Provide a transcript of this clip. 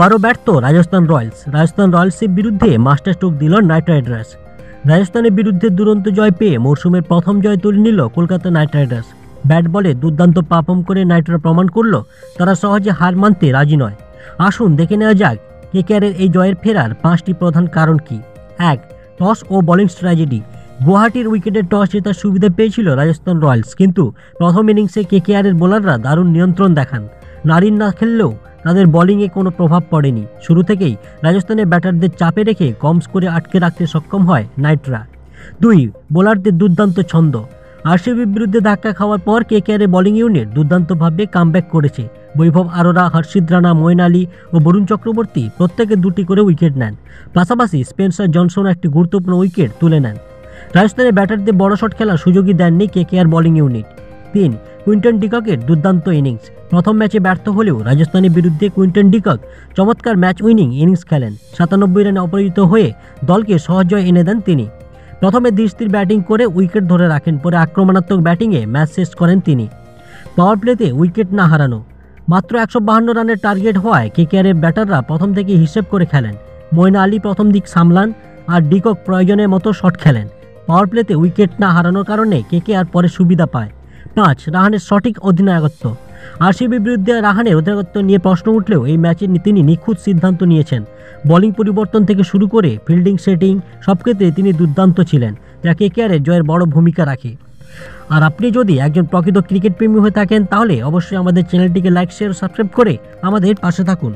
আবারও ব্যর্থ রাজস্থান রয়্যালসের বিরুদ্ধে মাস্টার স্ট্রোক দিল নাইট রাইডার্স। রাজস্থানের বিরুদ্ধে দুরন্ত জয় পেয়ে মরশুমের প্রথম জয় তুলে নিল কলকাতা নাইট রাইডার্স। ব্যাট বলে দুর্দান্ত পারফর্ম করে নাইটরা প্রমাণ করল তারা সহজে হার মানতে রাজি নয়। আসুন দেখে নেওয়া যাক কেকেআরের এই জয়ের ফেরার 5টি প্রধান কারণ কি। 1. টস ও বোলিং স্ট্র্যাটেজি। গুয়াহাটির উইকেটে টস জেতার সুবিধা পেয়েছিল রাজস্থান রয়্যালস, কিন্তু প্রথম ইনিংসে কেকেআরের বোলাররা দারুণ নিয়ন্ত্রণ দেখান। নারিন না খেললেও তাদের বোলিংয়ে কোনো প্রভাব পড়েনি। শুরু থেকেই রাজস্থানের ব্যাটারদের চাপে রেখে কম স্কোরে আটকে রাখতে সক্ষম হয় নাইটরা। 2. বোলারদের দুর্দান্ত ছন্দ। আরসিবির বিরুদ্ধে ধাক্কা খাওয়ার পর কেকেআরের বোলিং ইউনিট দুর্দান্তভাবে কামব্যাক করেছে। বৈভব আরোরা, হর্ষিত রানা, মঈন আলী ও বরুণ চক্রবর্তী প্রত্যেকে 2টি করে উইকেট নেন। পাশাপাশি স্পেন্সার জনসন একটি গুরুত্বপূর্ণ উইকেট তুলে নেন। রাজস্থানের ব্যাটারদের বড় শট খেলার সুযোগই দেননি কেকেআর বোলিং ইউনিট। 3. কুইন্টন ডিককের দুর্দান্ত ইনিংস। প্রথম ম্যাচে ব্যর্থ হলেও রাজস্থানের বিরুদ্ধে কুইন্টন ডিকক চমৎকার ম্যাচ উইনিং ইনিংস খেলেন। 97 রানে অপরাজিত হয়ে দলকে সহজ জয় এনে দেন তিনি। প্রথমে ধীর ব্যাটিং করে উইকেট ধরে রাখেন, পরে আক্রমণাত্মক ব্যাটিংয়ে ম্যাচ শেষ করেন তিনি। পাওয়ার প্লেতে উইকেট না হারানো। মাত্র 152 রানের টার্গেট হওয়ায় কেকেআরের ব্যাটাররা প্রথম থেকে হিসেব করে খেলেন। মঈন আলী প্রথম দিক সামলান আর ডিকক প্রয়োজনের মতো শট খেলেন। পাওয়ার প্লেতে উইকেট না হারানোর কারণে কেকেআর পরে সুবিধা পায়। 5. রাহানের সঠিক অধিনায়কত্ব। আরসিবির বিরুদ্ধে রাহানের অধিনায়কত্ব নিয়ে প্রশ্ন উঠলেও এই ম্যাচে তিনি নিখুঁত সিদ্ধান্ত নিয়েছেন। বোলিং পরিবর্তন থেকে শুরু করে ফিল্ডিং সেটিং সব ক্ষেত্রে তিনি দুর্দান্ত ছিলেন, যা কেকেআরের জয়ের বড় ভূমিকা রাখে। আর আপনি যদি একজন প্রকৃত ক্রিকেট প্রেমী হয়ে থাকেন তাহলে অবশ্যই আমাদের চ্যানেলটিকে লাইক, শেয়ার ও সাবস্ক্রাইব করে আমাদের পাশে থাকুন।